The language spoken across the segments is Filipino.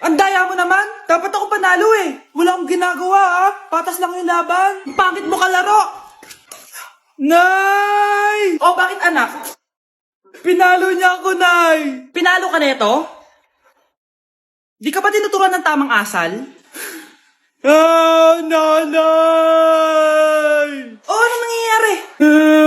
Ang daya mo naman! Dapat ako panalo eh! Wala akong ginagawa ah! Patas lang yung laban! Pangit mo kalaro! Nay! Oh, bakit anak? Pinalo niya ako, Nay! Pinalo ka neto? Di ka ba tinuturuan ng tamang asal? Ah, nanay! Oh, ano nangyayari?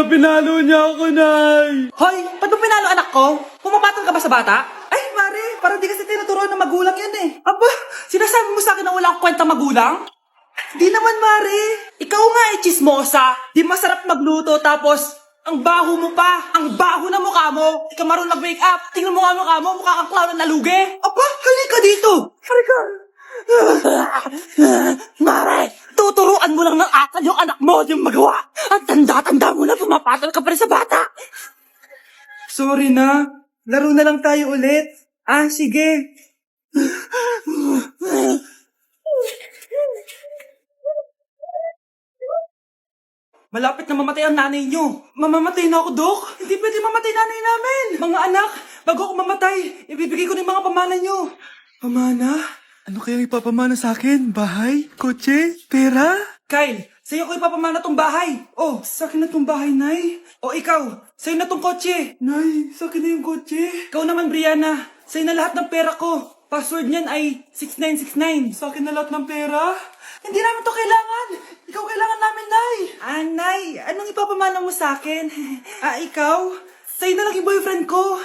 Pinalo niya ako, Nay! Hoy, ba't mo pinalo anak ko? Pumapatol ka ba sa bata? Ay, Mare, parang di kasi tinuturuan ng magulang yan eh. Aba, sinasabi mo sa akin na wala akong kwenta magulang? Di naman, Mare. Ikaw nga eh, chismosa. Di masarap magluto tapos ang baho mo pa. Ang baho na mukha mo. Di ka marunong mag-make up. Tingnan mo nga mukha mo. Mukha kang clown na nalugi. Aba, halika dito. Halika. Mare, tuturuan mo lang ng akal yung anak mo yung magawa. Ang tanda-tanda mo na pumapatol ka pa rin sa bata. Sorry na. Laro na lang tayo ulit. Ah, sige. Malapit na mamatay ang nanay nyo. Mamamatay na ako, Dok. Hindi pwede mamatay nanay namin. Mga anak, bago ako mamatay, ibibigay ko na yung mga pamana nyo. Pamana? Ano kaya ipapamana sa akin? Bahay? Kotse? Pera? Kyle, sa'yo ko ipapamana tong bahay. Oh, sa akin na tong bahay, Nay. O ikaw, sa'yo na tong kotse. Nay, sa akin na yung kotse. Ikaw naman, Brianna, sa'yo na lahat ng pera ko. Password niyan ay 6969. Sa akin na lahat ng pera? Hindi namin to kailangan. Ikaw kailangan namin, Nay. Ah, Nay, anong ipapamana mo sa akin? Ikaw? Sa'yo na lang yung boyfriend ko.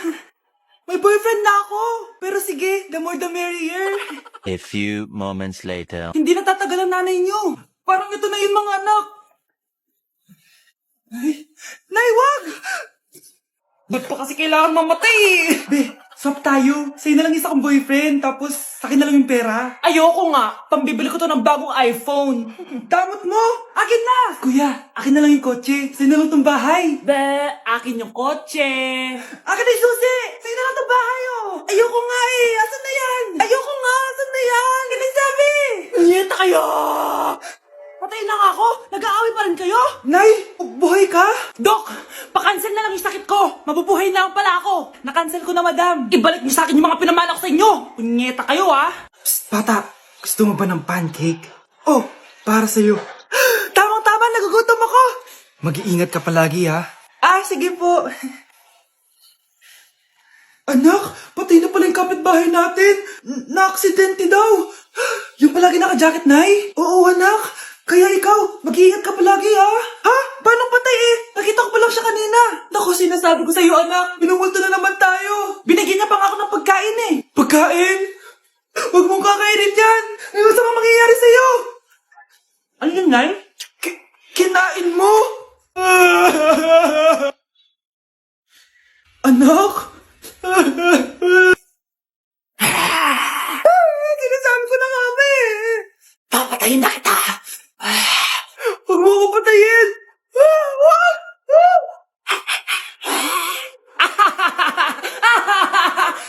May boyfriend na ako. Pero sige, the more the merrier. A few moments later. Hindi natatagal ang nanay niyo. Parang ito na yung mga anak. Nay, wag! Ba't pa kasi kailangan mamatay eh? Be, swap tayo. Sa'yo na lang isa kong boyfriend, tapos sa akin na lang yung pera. Ayoko nga. Pambibili ko to ng bagong iPhone. Damot mo! Akin na! Kuya, akin na lang yung kotse. Sa'yo na lang tong bahay. Be, akin yung kotse. Akin na yung susi! Sa'yo na lang tong bahay oh! Ayoko nga eh! Asan na yan? Ayoko nga! Asan na yan? Ganun sabi! Niyeta kayo! Patay na nga ako! Nag-aaway pa rin kayo? Nay! Buhay ka? Dok! Pa-cancel na lang yung sakit ko! Mabubuhay na lang pala ako! Na-cancel ko na, madam! Ibalik niyo sa akin yung mga pinamala ko sa inyo! Punyeta kayo, ah! Psst, bata! Gusto mo ba ng pancake? Oh! Para sa'yo! Tamang-tama! Nagugutom ako! Mag-iingat ka palagi, ha? Ah, sige po! Anak! Patay na pala yung kapitbahay natin! Na-aksidente daw! Yung palagi naka-jacket, Nay? Oo, anak! Kaya ikaw, mag-iingat ka palagi, ha? Ha? Paano patay eh? Nakita ko pa lang siya kanina. Naku, sinasabi ko sa'yo, anak. Binumulto na naman tayo. Binigyan niya pa nga ako ng pagkain eh. Pagkain? Huwag mong kakainin yan. Ano sa mga mangyayari sa'yo? Ano yun, Nay? Kinain mo? Anak? Sinasabi ko na nga ba eh. Papatayin na kita. Huwag mo ako patayin! Wag!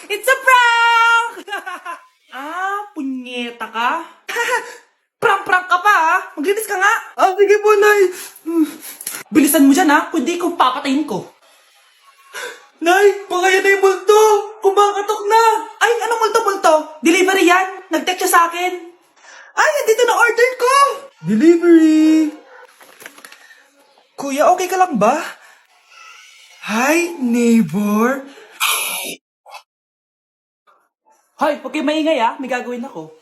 It's a prank! Punyeta ka? Prank-prank ka pa, ha? Maglinis ka nga. Sige po, Nay. Bilisan mo dyan, ha? Kundi ko papatayin ko. Nay, baka yan na yung multo. Kumakatok na. Ay, anong multo-multo? Delivery yan. Nag-text siya sa akin. Ay, andito na order ko. Delivery. Kuya, okay ka lang ba? Hi, neighbor. Hoy, huwag kayo maingay ah. May gagawin ako.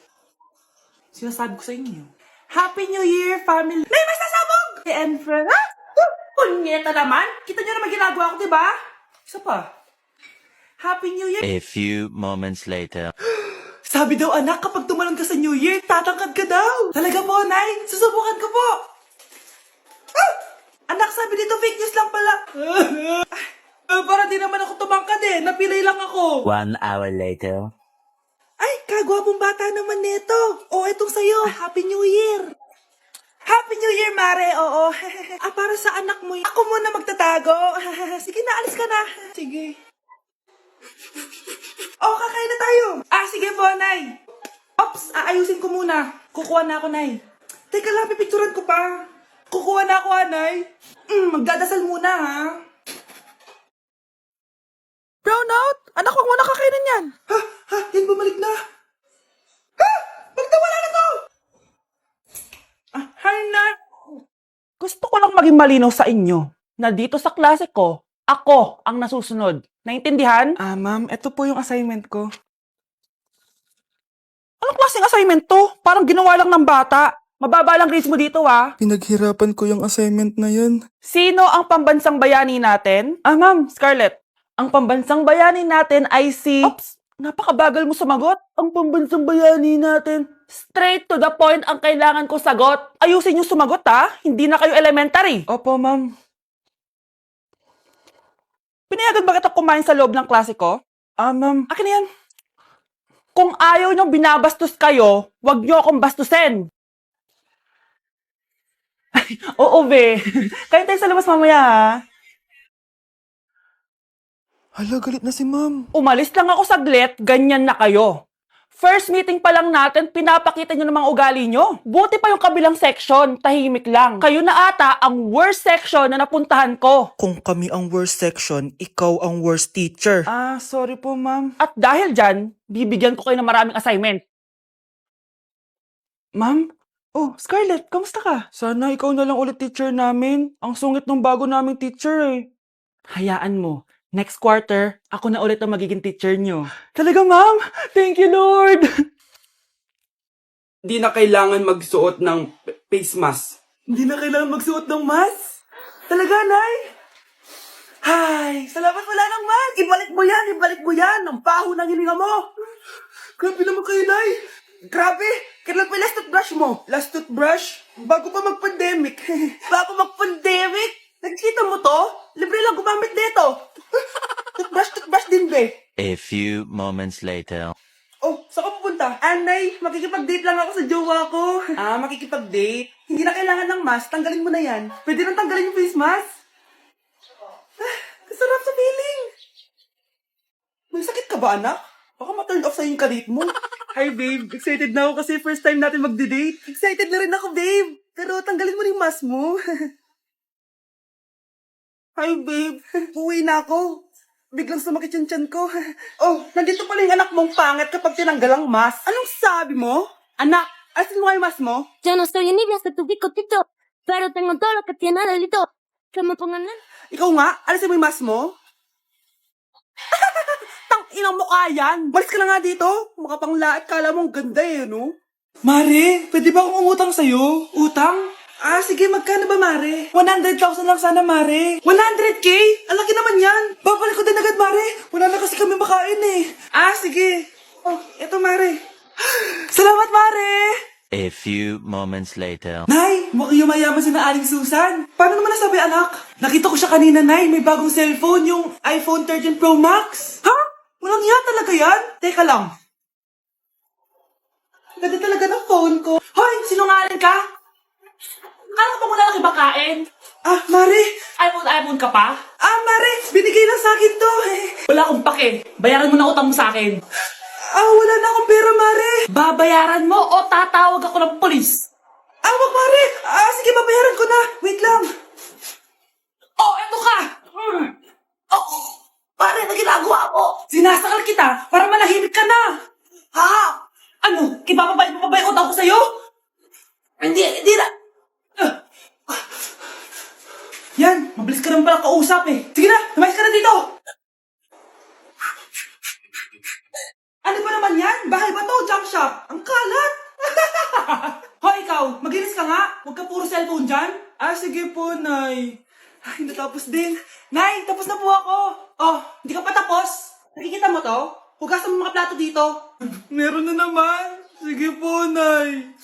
Sinasabi ko sa inyo. Happy New Year, family. Nay, mas nasabog! And friend. Punyeta naman. Kita niyo naman ginagawa ko, diba? Isa pa. Happy New Year. A few moments later. Sabi daw anak, kapag tumalon ka sa New Year, tatangkad ka daw. Talaga po, Nay. Susubukan ko po. Anak, sabi dito fake news lang pala. Para di naman ako tumangkad eh. Napilay lang ako. 1 hour later. Ay, kagwapong bata naman neto. O, etong sa'yo. Happy New Year. Happy New Year, Mare. Oo. Para sa anak mo. Ako muna magtatago. Sige na, alis ka na. Sige. Kakain na tayo. Sige po, Nay. Ops, aayusin ko muna. Kukuha na ako, Nay. Teka lang, pipicturan ko pa. Kukuha na ako, Nay. Magdadasal muna, ha? Brownout? Anak, huwag mo na kakainin yan. Yan bumalik na. Gusto ko lang maging malinaw sa inyo na dito sa klase ko, ako ang nasusunod. Naintindihan? Ma'am, ito po yung assignment ko. Anong klaseng assignment to? Parang ginawa lang ng bata. Mababa lang grades mo dito, ha? Pinaghirapan ko yung assignment na yun. Sino ang pambansang bayani natin? Ma'am, Scarlett. Ang pambansang bayani natin ay si... Oops! Napakabagal mo sumagot. Ang pambansang bayani natin. Straight to the point ang kailangan ko sagot. Ayusin yung sumagot, ha? Hindi na kayo elementary. Opo, ma'am. Pinayagan ba kita kumain sa loob ng klase ko? Ma'am. Akin na yan. Kung ayaw niyong binabastos kayo, wag niyo akong bastusin. Oo, be. Kain tayo sa labas mamaya, ha? Hala, galit na si ma'am. Umalis lang ako saglit, ganyan na kayo. First meeting pa lang natin, pinapakita nyo ng mga ugali nyo. Buti pa yung kabilang section, tahimik lang. Kayo na ata ang worst section na napuntahan ko. Kung kami ang worst section, ikaw ang worst teacher. Sorry po, ma'am. At dahil dyan, bibigyan ko kayo ng maraming assignment. Ma'am? Oh, Scarlett, kamusta ka? Sana ikaw na lang ulit teacher namin. Ang sungit ng bago naming teacher eh. Hayaan mo, next quarter, ako na ulit ang magiging teacher nyo. Talaga, ma'am? Thank you, Lord! Hindi na kailangan magsuot ng face mask. Hindi na kailangan magsuot ng mask? Talaga, Nay? Hay, salamat wala ng mask! Ibalik mo yan! Ang baho ng hininga mo! Grabe naman kayo, Nay! Grabe! Kailan pa yung last toothbrush mo? Last toothbrush? Bago pa mag-pandemic. Bago mag-pandemic? Nakikita mo to? Libre lang gumamit dito. Toothbrush din, be. A few moments later. Oh, saan ka pupunta? Anay, makikipag-date lang ako sa jowa ko. Makikipag-date? Hindi na kailangan ng mask, tanggalin mo na yan. Pwede nang tanggalin yung face mask. Kasarap sa feeling. May sakit ka ba, anak? Baka ma-turn off sa'yo yung kalit mo. Hi, babe. Excited na ako kasi first time natin magde-date. Excited na rin ako, babe. Pero tanggalin mo rin yung mask mo. Hi, babe. Uwi na ako. Biglang sumakit yung tiyan ko. Oh, nandito pala yung anak mong pangit kapag tinanggal ang mask. Anong sabi mo? Anak, asin mo nga yung mask mo? Yo no soy envidia hasta tu picotito, pero tengo todo lo que tiene delito. Que me pongan en... Ikaw nga, alisin mo yung mask mo? Tang inang mukha yan. Balis ka na nga dito. Mukha pang lahat, kala mo ang ganda eh, no? Mare, pwede ba akong umutang sa'yo? Utang? Sige, magkano ba, Mare? 100,000 lang sana, Mare. 100K? Ang laki naman yan. Babalik ko din agad, Mare. Wala na kasi kami makain eh. Sige. Oh, eto, Mare. Salamat, Mare! A few moments later. Nay, mukhang yumayaman si na Aling Susan. Paano naman nasabi, anak? Nakita ko siya kanina, Nay. May bagong cellphone, yung iPhone 13 Pro Max. Ha? Walang iya talaga yan? Teka lang. Ganda talaga ng phone ko. Hoy, sinungaling ka? Kala ko muna lang ibakain. Mare. iPhone ka pa? Mare, binigay lang sa akin to. Wala akong pake. Bayaran mo na utang mo sa akin. Wala na akong pera, Mare. Babayaran mo o tatawag ako ng polis. Wag, Mare. Sige, babayaran ko na. Wait lang. Oh, eto ka! Mare, na ginagawa mo? Sinasakal kita para manahimik ka na. Ha? Ano? Ipapabayot ako sa'yo? Hindi na. Yan, mabilis ka naman pala kausap eh. Sige na, lumayas ka na dito. Ano ba naman yan? Bahay ba to? Junk shop? Ang kalat. Hoy, ikaw, maginis ka nga. Huwag ka puro cellphone dyan. Sige po, Nay. Ay, natapos din. Nay, tapos na po ako. Oh, hindi ka pa tapos? Nakikita mo to? Hugasan mo mga plato dito. Meron na naman. Sige po, Nay.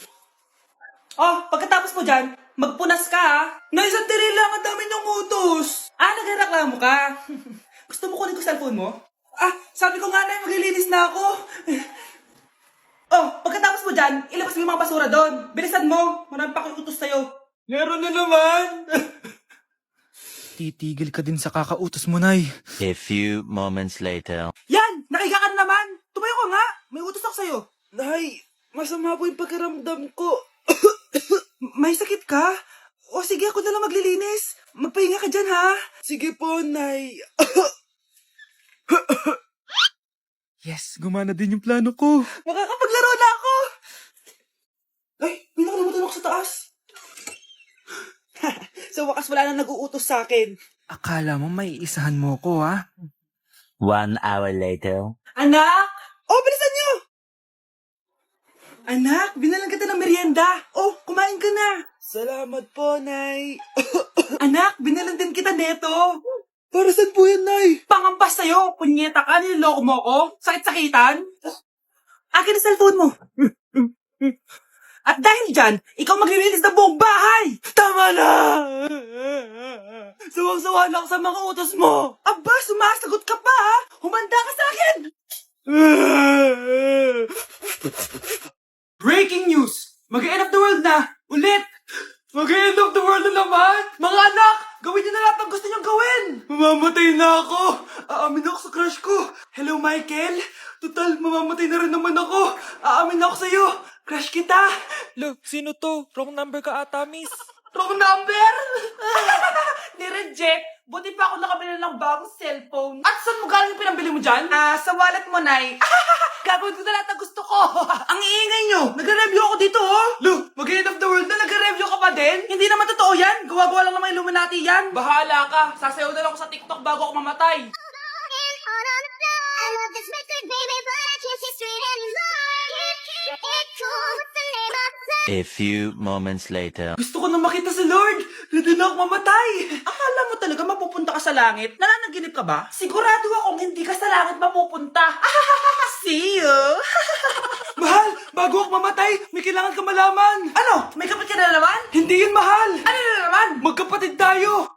Oh, pagkatapos mo dyan, magpunas ka ha. Nay, isang tiri lang. Ang dami niyong utos. Nagreklamo ka. Gusto mo kunin ko cellphone mo? Sabi ko nga, Nay, maglilinis na ako. Oh, pagkatapos mo dyan, ilabas mo yung mga basura doon. Bilisan mo. Marami pa akong utos sa'yo. Meron na naman. Titigil ka din sa kakautos mo, Nay. A few moments later. Yan! Nakiga ka na naman! Tumayo ka nga! May utos ako sa'yo. Nay, masama po yung pakiramdam ko. May sakit ka? O sige, ako na lang maglilinis. Magpahinga ka dyan, ha? Sige po, Nay. Yes, gumana din yung plano ko. Makakapaglaro na ako! Ay, may nakalimutan ako sa taas. relax, wala na nag-uutos sa akin. Akala mo may isahan mo ko, ha? 1 hour later. Anak! Oh, bilisan niyo! Anak, binalan kita ng merienda. Oh, kumain ka na. Salamat po, Nay. Anak, binalan din kita neto. Para saan po yan, Nay? Pangampas sa'yo. Punyeta ka, niloloko mo ko. Sakit-sakitan. Akin ang cellphone mo. At dahil dyan, ikaw maglilinis ng buong bahay. Tama na! Sawang-sawa lang sa mga utos mo. Aba, sumasagot ka pa, ha? Humanda ka sa akin. Breaking news! Mag-end of the world na! Ulit! Mag-end of the world na naman! Mga anak! Gawin niyo na lahat ng gusto niyong gawin! Mamamatay na ako! Aamin ako sa crush ko! Hello, Michael! Total, mamamatay na rin naman ako! Aamin ako sa'yo! Crush kita! Lo, sino to? Wrong number ka ata, miss. Wrong number! Ni-reject! Buti pa ako nakabili ng bagong cellphone. At saan mo galing yung pinambili mo dyan? Sa wallet mo, Nay. Gagawin ko na lahat ng gusto ko. Ang iingay nyo! Nagre-review ako dito, oh! Lo, mag-end of the world na nagre-review ka pa din? Hindi naman totoo yan. Gawa-gawa lang naman Illuminati yan. Bahala ka. Sasayaw na lang ako sa TikTok bago ako mamatay. I love this record, baby, but I can't see straight anymore. It's cool, what's the name of the A few moments later. Gusto ko na makita si Lord. Ready na ako mamatay. Akala mo talaga mapupunta ka sa langit? Nananaginip ka ba? Sigurado akong hindi ka sa langit mapupunta. See you. Mahal, bago ako mamatay, may kailangan ka malaman. Ano? May kapatid ka na naman? Hindi yun, mahal. Ano na naman? Magkapatid tayo.